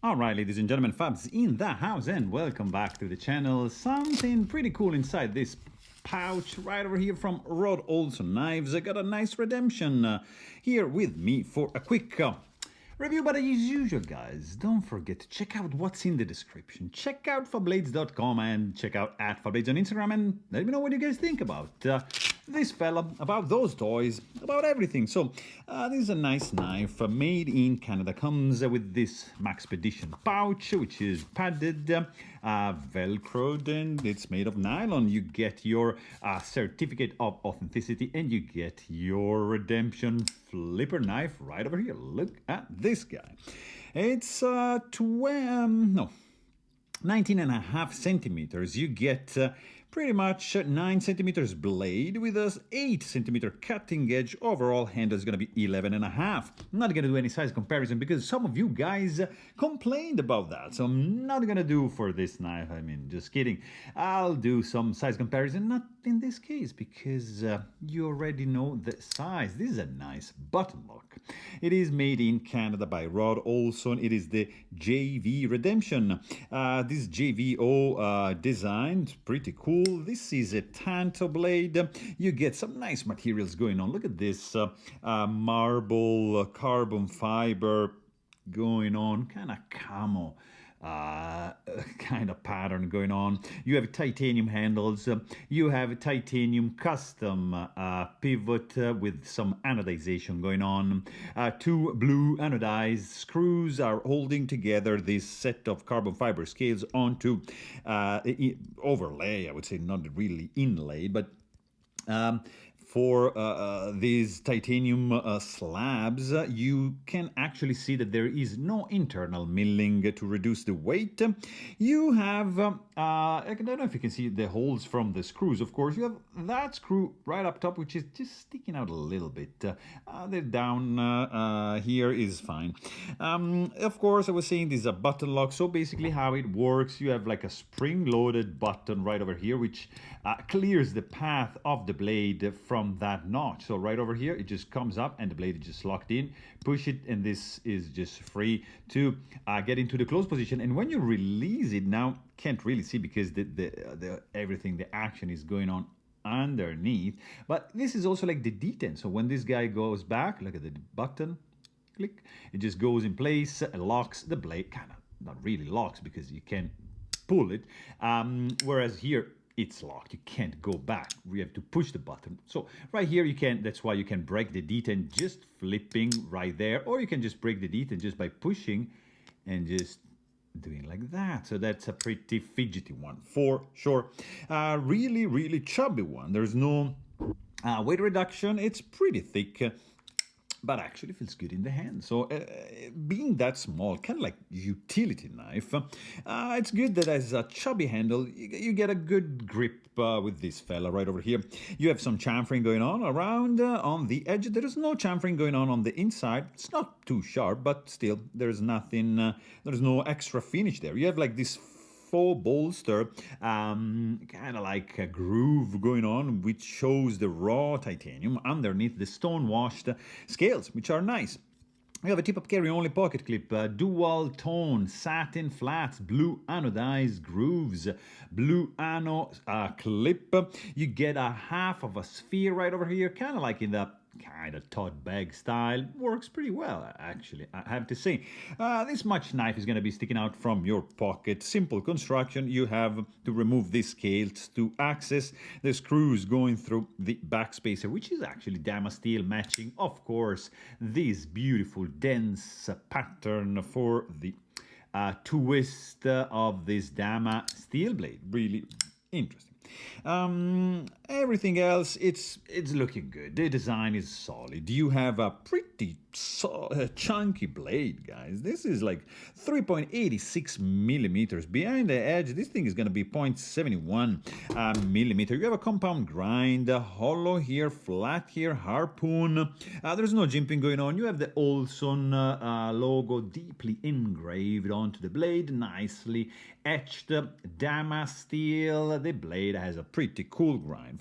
Alright, ladies and gentlemen, Fabs in the house, and welcome back to the channel. Something pretty cool inside this pouch right over here from Rod Olson Knives. I got a nice redemption here with me for a quick review, but as usual, guys, don't forget to check out what's in the description. Check out Fablades.com and check out @Fablades on Instagram and let me know what you guys think about this fella, about those toys, about everything. So this is a nice knife made in Canada. Comes with this Maxpedition pouch, which is padded, velcroed, and it's made of nylon. You get your certificate of authenticity and you get your redemption flipper knife right over here. Look at this guy. It's 19.5 centimeters. You get pretty much 9 centimeters blade with a 8 centimeter cutting edge. Overall handle is going to be 11.5. I'm not going to do any size comparison because some of you guys complained about that. So I'm not going to do for this knife. I mean, just kidding. I'll do some size comparison, not in this case because you already know the size. This is a nice button lock. It is made in Canada by Rod Olson. It is the JV Redemption. This JVO design, pretty cool. This is a tanto blade. You get some nice materials going on. Look at this marble carbon fiber going on, kind of camo kind of pattern going on. You have titanium handles. You have titanium custom pivot with some anodization going on. Two blue anodized screws are holding together this set of carbon fiber scales onto overlay. I would say not really inlay, but for these titanium slabs, you can actually see that there is no internal milling to reduce the weight. You have, I don't know if you can see the holes from the screws, of course. You have that screw right up top, which is just sticking out a little bit. The down here is fine. Of course, I was saying this is a button lock. So basically how it works, you have like a spring-loaded button right over here, which clears the path of the blade from that notch. So right over here, it just comes up and the blade is just locked in. Push it and this is just free to get into the close position. And when you release it, now can't really see because the everything, the action is going on underneath. But this is also like the detent. So when this guy goes back, look at the button, click, it just goes in place, locks the blade, kind of not really locks because you can't pull it. Whereas here, it's locked. You can't go back. We have to push the button. So right here you can, that's why you can break the detent just flipping right there, or you can just break the detent just by pushing and just doing like that. So that's a pretty fidgety one for sure. Really, really chubby one. There's no weight reduction. It's pretty thick. But actually feels good in the hand. So being that small, kind of like utility knife, it's good that as a chubby handle, you get a good grip with this fella right over here. You have some chamfering going on around on the edge. There is no chamfering going on the inside. It's not too sharp, but still there's nothing, there's no extra finish there. You have like this faux bolster, kind of like a groove going on, which shows the raw titanium underneath the stone-washed scales, which are nice. We have a tip-up carry-only pocket clip, dual tone satin flats, blue anodized grooves, blue ano clip. You get a half of a sphere right over here, kind of like in the kind of tote bag style. Works pretty well, actually, I have to say. This much knife is going to be sticking out from your pocket. Simple construction. You have to remove these scales to access the screws going through the back spacer, which is actually Dama steel, matching, of course, this beautiful dense pattern for the twist of this Dama steel blade. Really interesting. Everything else, it's looking good. The design is solid. You have a pretty chunky blade, guys. This is like 3.86 millimeters. Behind the edge, this thing is going to be 0.71 millimeter. You have a compound grind, hollow here, flat here, harpoon. There's no jimping going on. You have the Olson logo deeply engraved onto the blade, nicely etched Dama steel. The blade has a pretty cool grind.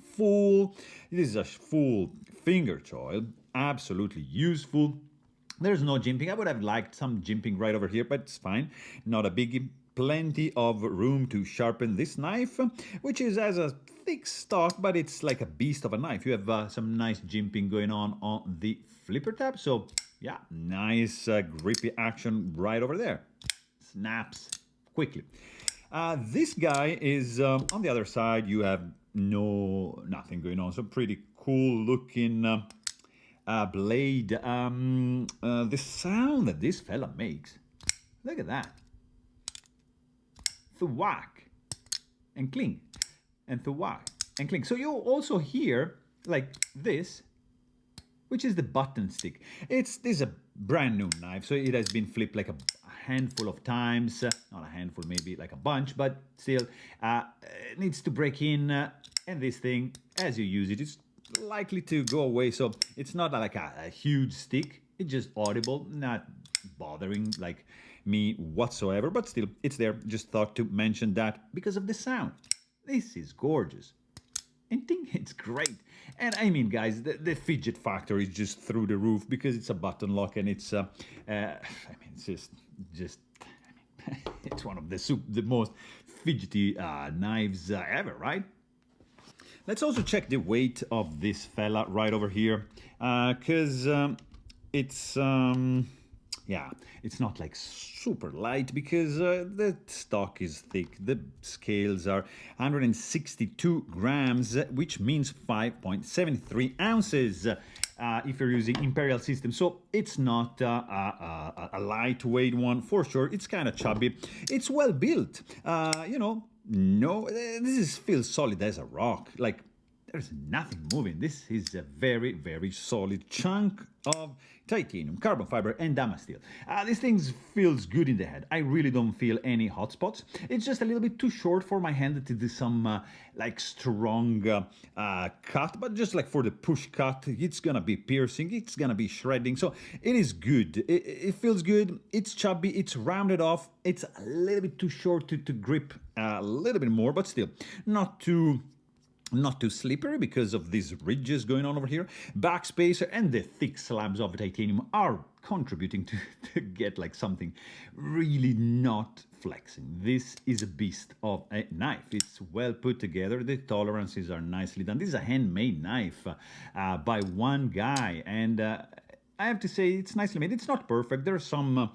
This is a full finger choil, absolutely useful. There's no jimping. I would have liked some jimping right over here, but it's fine. Not a biggie. Plenty of room to sharpen this knife, which has a thick stock, but it's like a beast of a knife. You have some nice jimping going on the flipper tab. So yeah, nice grippy action right over there. Snaps quickly. This guy is on the other side. You have nothing going on. So pretty cool looking blade. The sound that this fella makes. Look at that. Thwack and cling, and thwack and cling. So you also hear like this, which is the button stick. This is a brand new knife, so it has been flipped like a handful of times. Not a handful, maybe like a bunch, but still it needs to break in. And this thing, as you use it, is likely to go away. So it's not like a huge stick. It's just audible, not bothering like me whatsoever, but still it's there. Just thought to mention that because of the sound. This is gorgeous. I think it's great. And I mean, guys, the fidget factor is just through the roof because it's a button lock, and it's I mean, it's just I mean, it's one of the most fidgety knives ever, right? Let's also check the weight of this fella right over here, because it's yeah, it's not like super light because the stock is thick. The scales are 162 grams, which means 5.73 ounces if you're using Imperial system. So it's not a lightweight one for sure. It's kind of chubby. It's well built. You know, no, this feels solid as a rock. Like, there's nothing moving. This is a very, very solid chunk of titanium, carbon fiber, and damasteel. This thing feels good in the head. I really don't feel any hot spots. It's just a little bit too short for my hand to do some like strong cut, but just like for the push cut, it's gonna be piercing, it's gonna be shredding. So it is good. It feels good. It's chubby. It's rounded off. It's a little bit too short to grip a little bit more, but still not too slippery because of these ridges going on over here. Backspacer and the thick slabs of titanium are contributing to get like something really not flexing. This is a beast of a knife. It's well put together. The tolerances are nicely done. This is a handmade knife by one guy, and I have to say it's nicely made. It's not perfect. There are some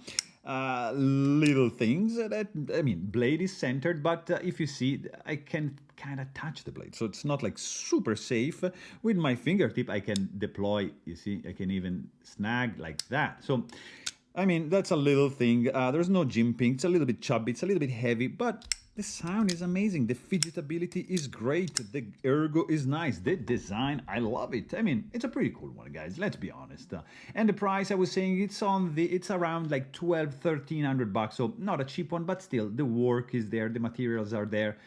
little things that, I mean, blade is centered, but if you see, I can kind of touch the blade, so it's not like super safe. With my fingertip I can deploy, you see, I can even snag like that. So I mean, that's a little thing. There's no jimping. It's a little bit chubby, it's a little bit heavy, but the sound is amazing. The fidgetability is great. The ergo is nice. The design, I love it. I mean, it's a pretty cool one, guys. Let's be honest. And the price, I was saying, it's around like 1,200-1,300 bucks. So not a cheap one, but still, the work is there. The materials are there.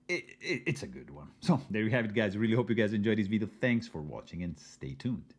It's a good one. So there you have it, guys. Really hope you guys enjoyed this video. Thanks for watching and stay tuned.